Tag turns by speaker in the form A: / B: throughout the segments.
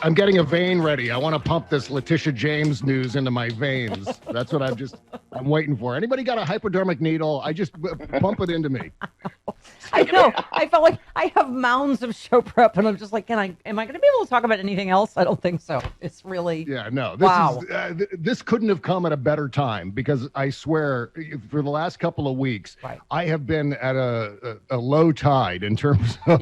A: I'm getting a vein ready. I want to pump this Letitia James news into my veins. That's what I'm waiting for. Anybody got a hypodermic needle? I just pump it into me.
B: I know. I felt like I have mounds of show prep, and I'm just like, am I going to be able to talk about anything else? I don't think so. It's really,
A: This couldn't have come at a better time, because I swear, for the last couple of weeks,
B: right,
A: I have been at a low tide in terms of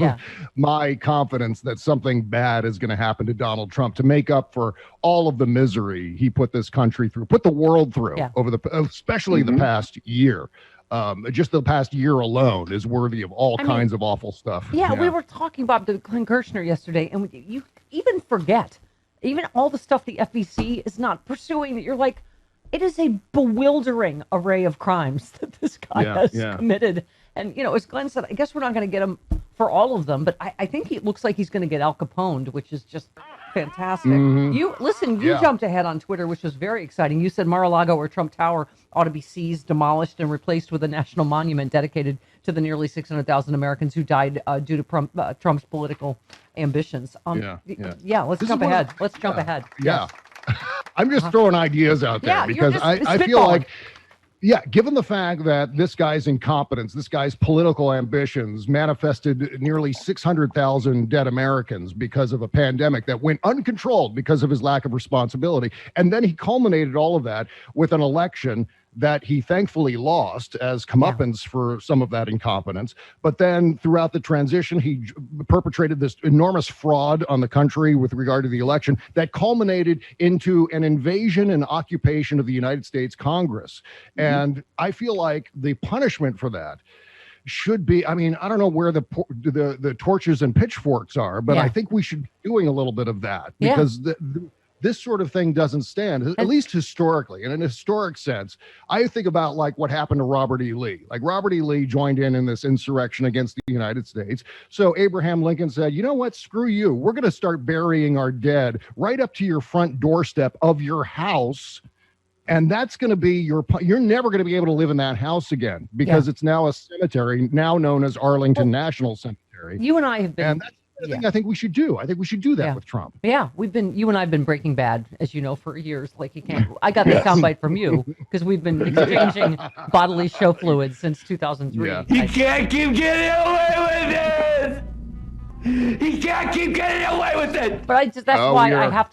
A: my confidence that something bad is going to happen to Donald Trump to make up for all of the misery he put this country through, put the world through over especially the past year. Just the past year alone is worthy of all kinds of awful stuff.
B: Yeah, we were talking about Glenn Kirshner yesterday, and you even forget, even all the stuff the FEC is not pursuing, that you're like, it is a bewildering array of crimes that this guy has committed. And, as Glenn said, I guess we're not going to get him for all of them, but I think he looks like he's going to get Al Capone, which is just fantastic. You jumped ahead on Twitter, which was very exciting. You said Mar-a-Lago or Trump Tower ought to be seized, demolished, and replaced with a national monument dedicated to the nearly 600,000 Americans who died due to Trump's political ambitions. Let's jump ahead.
A: Yeah. I'm just throwing ideas out there because I feel like, given the fact that this guy's incompetence, this guy's political ambitions manifested nearly 600,000 dead Americans because of a pandemic that went uncontrolled because of his lack of responsibility. And then he culminated all of that with an election that he thankfully lost as comeuppance for some of that incompetence. But then throughout the transition, he perpetrated this enormous fraud on the country with regard to the election that culminated into an invasion and occupation of the United States Congress. And I feel like the punishment for that should be, I don't know where the torches and pitchforks are, but I think we should be doing a little bit of that because this sort of thing doesn't stand, at least historically. In an historic sense, I think about like what happened to Robert E. Lee. Like Robert E. Lee joined in this insurrection against the United States. So Abraham Lincoln said, you know what, screw you. We're going to start burying our dead right up to your front doorstep of your house. And that's going to be you're never going to be able to live in that house again because it's now a cemetery, now known as Arlington National Cemetery.
B: You and I have been...
A: And that's the thing I think we should do. I think we should do that with Trump.
B: Yeah, you and I have been Breaking Bad, as you know, for years. Like you can't. I got the soundbite from you because we've been exchanging bodily show fluids since 2003.
C: Yeah. You can't keep getting away with it. He can't keep getting away with it.
B: But that's why I have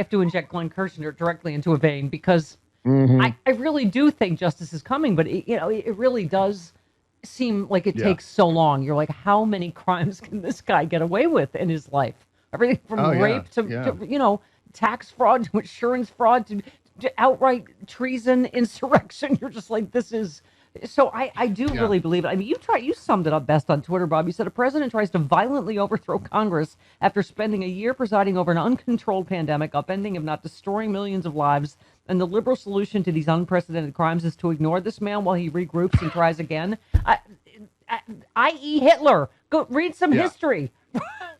B: to inject Glenn Kirshner directly into a vein because I really do think justice is coming. But it really does seem like it takes so long. You're like, how many crimes can this guy get away with in his life? Everything from rape to tax fraud to insurance fraud to outright treason, insurrection. You're just like, this is. So I do really believe it. You summed it up best on Twitter, Bob. You said a president tries to violently overthrow Congress after spending a year presiding over an uncontrolled pandemic, upending if not destroying millions of lives. And the liberal solution to these unprecedented crimes is to ignore this man while he regroups and tries again. I.e. Hitler. Go read some history.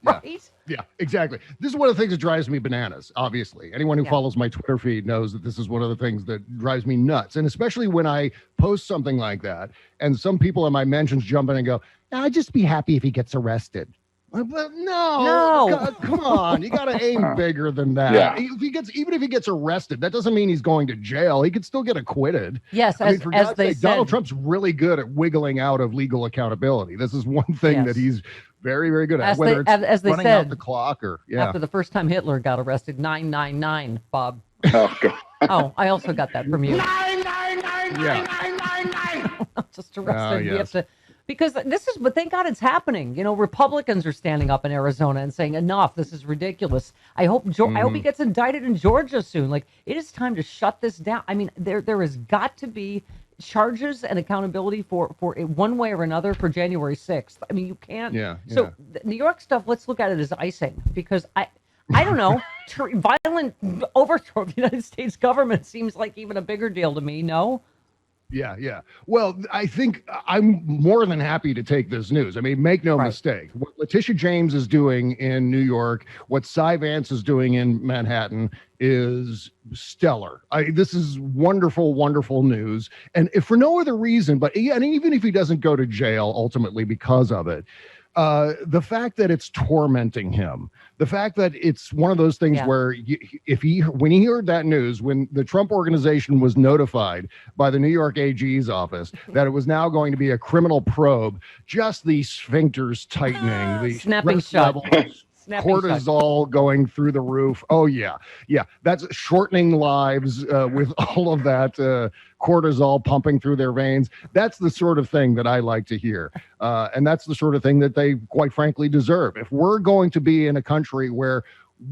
B: Right?
A: Yeah, exactly. This is one of the things that drives me bananas, obviously. Anyone who follows my Twitter feed knows that this is one of the things that drives me nuts. And especially when I post something like that, and some people in my mentions jump in and go, I'd just be happy if he gets arrested. But no. God, come on. You got to aim bigger than that. Yeah. Even if he gets arrested, that doesn't mean he's going to jail. He could still get acquitted.
B: Yes, for God's sake,
A: Donald Trump's really good at wiggling out of legal accountability. This is one thing that he's very, very good at. Whether it's running out the clock or
B: after the first time Hitler got arrested, 999, Bob.
D: Oh, God.
B: I also got that from you.
C: 999.
B: Just arrested. You have to. Because but thank God it's happening. Republicans are standing up in Arizona and saying, enough, this is ridiculous. I hope he gets indicted in Georgia soon. Like, it is time to shut this down. There has got to be charges and accountability for one way or another for January 6th. You can't. Yeah. So the New York stuff, let's look at it as icing because I don't know, violent overthrow of the United States government seems like even a bigger deal to me. No?
A: Yeah. Well, I think I'm more than happy to take this news. I mean, make no mistake. What Letitia James is doing in New York, what Cy Vance is doing in Manhattan is stellar. This is wonderful, wonderful news. And if for no other reason, but and even if he doesn't go to jail ultimately because of it, the fact that it's tormenting him, the fact that it's one of those things where when he heard that news, when the Trump organization was notified by the New York AG's office that it was now going to be a criminal probe, just the sphincters tightening, the
B: snapping shut.
A: Cortisol going through the roof. Oh yeah. That's shortening lives with all of that cortisol pumping through their veins. That's the sort of thing that I like to hear, and that's the sort of thing that they quite frankly deserve. If we're going to be in a country where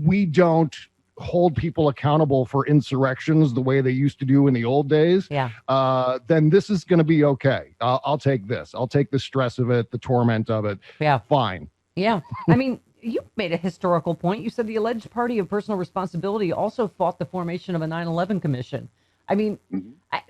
A: we don't hold people accountable for insurrections the way they used to do in the old days, then this is going to be okay. I'll take this. I'll take the stress of it, the torment of it.
B: Yeah,
A: fine.
B: Yeah, I mean. You made a historical point. You said the alleged party of personal responsibility also fought the formation of a 9/11 commission. I mean,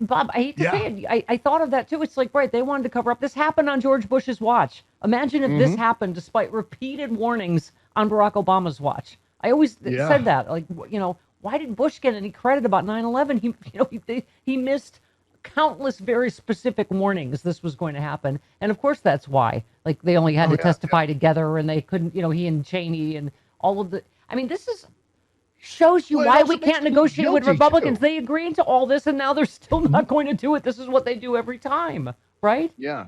B: Bob, I hate to say it. I thought of that too. It's like, right, they wanted to cover up. This happened on George Bush's watch. Imagine if this happened despite repeated warnings on Barack Obama's watch. I always said that. Like, why did Bush get any credit about 9/11? He missed countless very specific warnings this was going to happen, and of course that's why like they only had to testify together, and they couldn't, he and Cheney and all of the, I mean, this shows you why we can't negotiate with Republicans too. They agreed to all this and now they're still not going to do it. This is what they do every time, right? Yeah.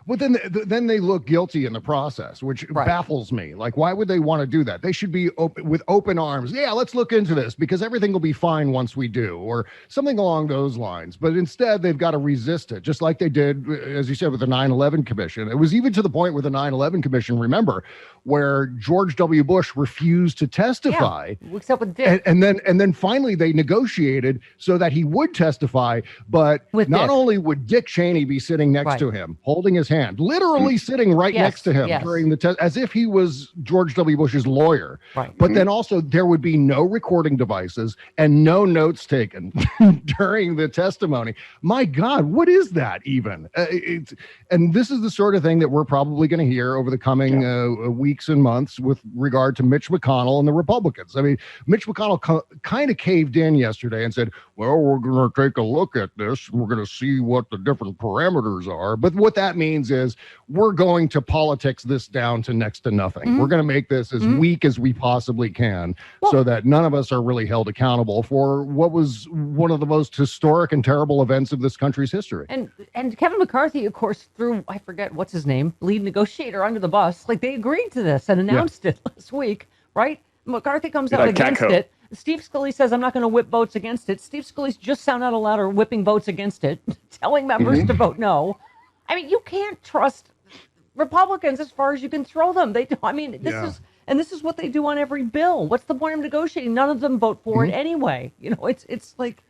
A: But then they look guilty in the process, which baffles me. Like, why would they want to do that? They should be with open arms. Yeah, let's look into this because everything will be fine once we do, or something along those lines. But instead, they've got to resist it, just like they did, as you said, with the 9/11 Commission. It was even to the point with the 9/11 Commission, remember, where George W. Bush refused to testify.
B: Yeah, except with Dick.
A: And then finally they negotiated so that he would testify, but with not only would Dick Cheney be sitting next to him, holding his hand, literally sitting right next to him during the test, as if he was George W. Bush's lawyer. But then also there would be no recording devices and no notes taken during the testimony. My God, what is that even? And this is the sort of thing that we're probably going to hear over the coming weeks and months with regard to Mitch McConnell and the Republicans. I mean, Mitch McConnell kind of caved in yesterday and said, well, we're going to take a look at this. We're going to see what the different parameters are. But what that means is we're going to politics this down to next to nothing. We're going to make this as weak as we possibly can so that none of us are really held accountable for what was one of the most historic and terrible events of this country's history.
B: And Kevin McCarthy, of course, threw, I forget what's his name, lead negotiator under the bus. Like, they agreed to this and announced it last week, right? McCarthy comes out against it. Steve Scalise says, I'm not going to whip votes against it. Steve Scalise just sounded out louder whipping votes against it, telling members to vote no. I mean, you can't trust Republicans as far as you can throw them. They do. I mean, this is what they do on every bill. What's the point of negotiating? None of them vote for it anyway. It's like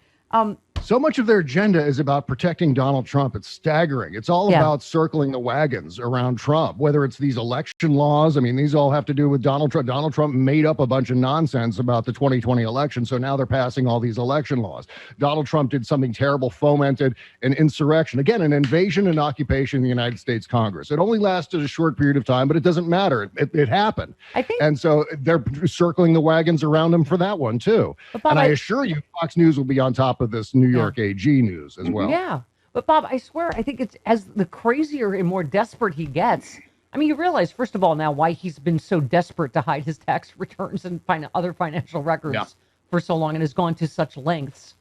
A: so much of their agenda is about protecting Donald Trump. It's staggering. It's all about circling the wagons around Trump, whether it's these election laws. I mean, these all have to do with Donald Trump. Donald Trump made up a bunch of nonsense about the 2020 election. So now they're passing all these election laws. Donald Trump did something terrible, fomented an insurrection. Again, an invasion and occupation of the United States Congress. It only lasted a short period of time, but it doesn't matter. It happened. And so they're circling the wagons around him for that one, too.
B: Bob,
A: and I assure you, Fox News will be on top of this New York AG news as well.
B: Yeah. But Bob, I swear, I think it's as the crazier and more desperate he gets. I mean, you realize, first of all, now why he's been so desperate to hide his tax returns and other financial records for so long and has gone to such lengths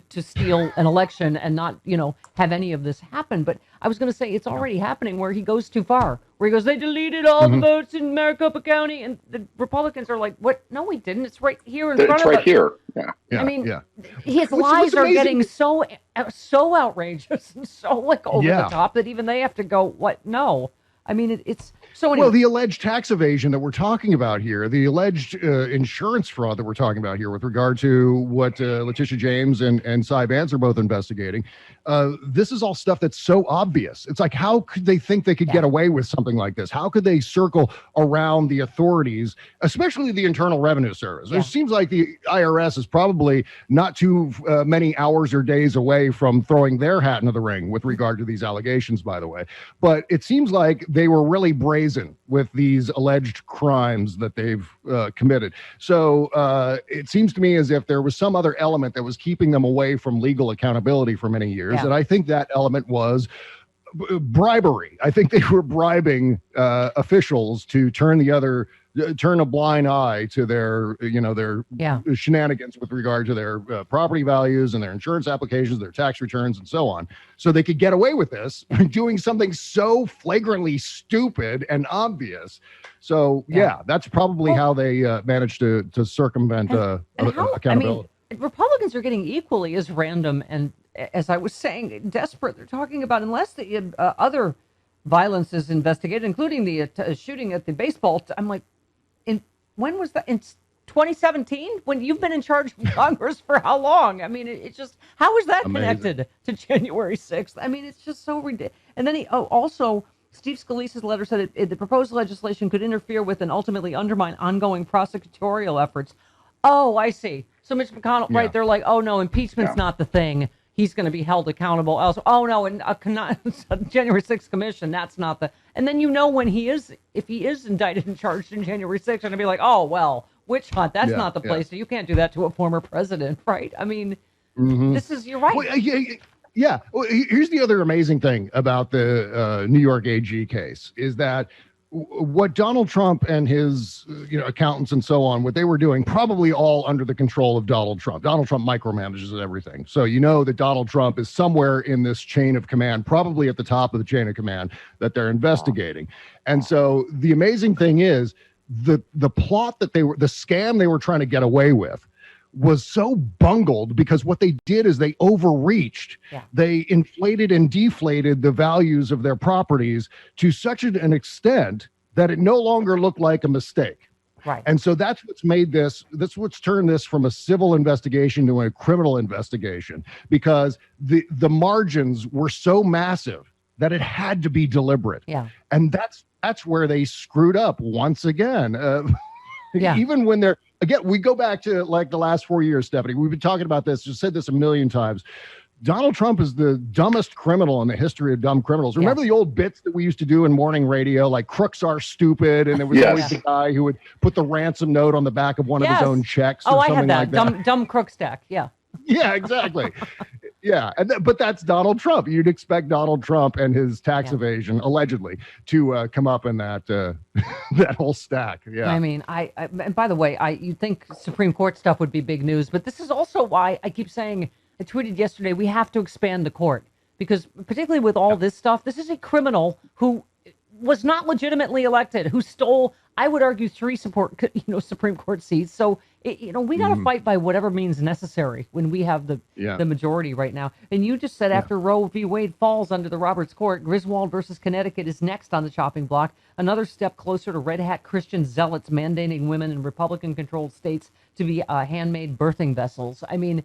B: to steal an election and not, have any of this happen. But I was going to say it's already happening where he goes too far, where he goes, they deleted all the votes in Maricopa County. And the Republicans are like, what? No, we didn't. It's right here in front of us.
D: It's right here. Yeah.
B: I mean, his lies are getting so outrageous and so over the top that even they have to go, what? No. I mean, it's so anyway.
A: Well, the alleged tax evasion that we're talking about here, the alleged insurance fraud that we're talking about here with regard to what Letitia James and Cy Vance are both investigating, this is all stuff that's so obvious. It's like, how could they think they could get away with something like this? How could they circle around the authorities, especially the Internal Revenue Service? It seems like the IRS is probably not too many hours or days away from throwing their hat into the ring with regard to these allegations, by the way. But it seems like they were really brazen with these alleged crimes that they've committed. So it seems to me as if there was some other element that was keeping them away from legal accountability for many years. And I think that element was bribery. I think they were bribing officials to turn a blind eye to their shenanigans with regard to their property values and their insurance applications, their tax returns, and so on. So they could get away with this, doing something so flagrantly stupid and obvious. So that's probably how they managed to circumvent accountability.
B: Republicans are getting equally as random and, as I was saying, desperate. They're talking about, unless the other violence is investigated, including the shooting at the baseball. I'm like, when was that? In 2017? When you've been in charge of Congress for how long? I mean, it's just, how is that connected to January 6th? I mean, it's just so ridiculous. And then also, Steve Scalise's letter said the proposed legislation could interfere with and ultimately undermine ongoing prosecutorial efforts. Oh, I see. So Mitch McConnell, right? They're like, oh no, impeachment's not the thing. He's going to be held accountable. Also, oh no, and January 6th commission, that's not the. And then when if he is indicted and charged in January 6th, and to be like, oh well, witch hunt. That's not the place. So you can't do that to a former president, right? I mean, this is, you're right.
A: Well, yeah. Well, here's the other amazing thing about the New York AG case is that what Donald Trump and his accountants and so on, what they were doing, probably all under the control of Donald Trump. Donald Trump micromanages everything. So that Donald Trump is somewhere in this chain of command, probably at the top of the chain of command that they're investigating. And so the amazing thing is the plot that the scam they were trying to get away with was so bungled because what they did is they overreached. They inflated and deflated the values of their properties to such an extent that it no longer looked like a mistake.
B: Right.
A: And so that's what's turned this from a civil investigation to a criminal investigation, because the margins were so massive that it had to be deliberate.
B: Yeah.
A: And that's where they screwed up once again. Even when they're, again, we go back to like the last 4 years, Stephanie. We've been talking about this, just said this a million times. Donald Trump is the dumbest criminal in the history of dumb criminals. Remember the old bits that we used to do in morning radio, like crooks are stupid, and there was always the guy who would put the ransom note on the back of one of his own checks.
B: Oh, I had that. Dumb crook stack. Yeah.
A: Yeah, exactly. But that's Donald Trump. You'd expect Donald Trump and his tax evasion, allegedly, to come up in that that whole stack. Yeah. I
B: mean, and by the way, you'd think Supreme Court stuff would be big news, but this is also why I keep saying, I tweeted yesterday, we have to expand the court, because particularly with all this stuff, this is a criminal who was not legitimately elected, who stole, I would argue, 3 Supreme Court seats. So, we got to fight by whatever means necessary when we have the majority right now. And you just said after Roe v. Wade falls under the Roberts Court, Griswold versus Connecticut is next on the chopping block. Another step closer to red hat Christian zealots mandating women in Republican-controlled states to be handmade birthing vessels. I mean,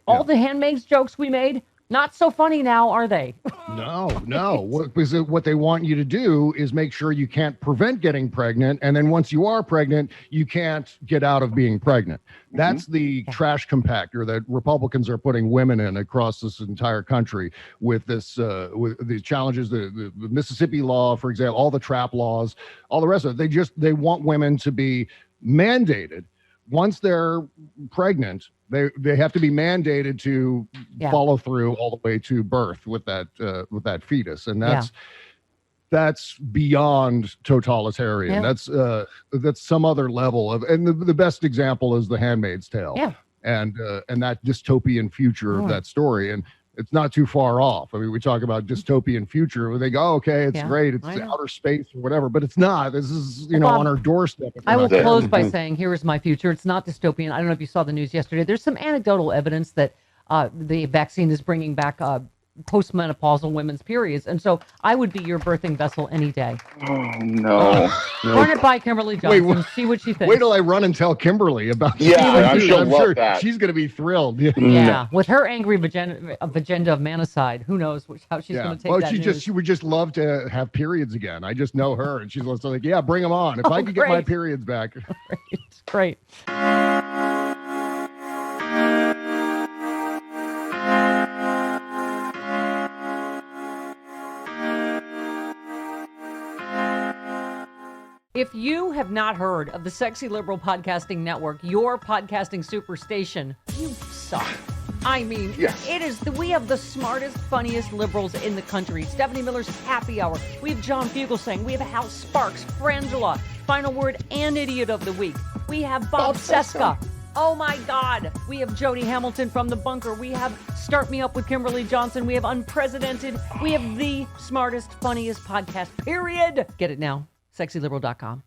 B: all the handmaids jokes we made, not so funny now, are they?
A: No. What they want you to do is make sure you can't prevent getting pregnant. And then once you are pregnant, you can't get out of being pregnant. That's the trash compactor that Republicans are putting women in across this entire country with this, with these challenges, the Mississippi law, for example, all the trap laws, all the rest of it. They want women to be mandated. Once they're pregnant, they have to be mandated to follow through all the way to birth with that fetus, and that's beyond totalitarian. That's some other level of, and the best example is The Handmaid's Tale, and that dystopian future of that story, and it's not too far off. I mean, we talk about dystopian future where they go, oh, okay, it's great, it's outer space or whatever, but it's not. This is,
B: Bob,
A: on our doorstep.
B: I will close by saying, here is my future. It's not dystopian. I don't know if you saw the news yesterday. There's some anecdotal evidence that the vaccine is bringing back postmenopausal women's periods. And so I would be your birthing vessel any day.
D: Oh, no.
B: Run it by Kimberly Johnson. See what she thinks.
A: Wait till I run and tell Kimberly about
D: I'm sure that.
A: She's going to be thrilled.
B: Yeah, with her angry agenda of manicide, who knows how she's going to take that news.
A: She would just love to have periods again. I just know her, and she's like, yeah, bring them on. If I could get my periods back.
B: Great. If you have not heard of the Sexy Liberal Podcasting Network, your podcasting superstation, you suck. I mean, we have the smartest, funniest liberals in the country. Stephanie Miller's Happy Hour. We have John Fugelsang. We have Hal Sparks, Frangela, Final Word and Idiot of the Week. We have Bob Cesca. Oh my God. We have Jody Hamilton from The Bunker. We have Start Me Up with Kimberly Johnson. We have Unprecedented. We have the smartest, funniest podcast, period. Get it now. SexyLiberal.com.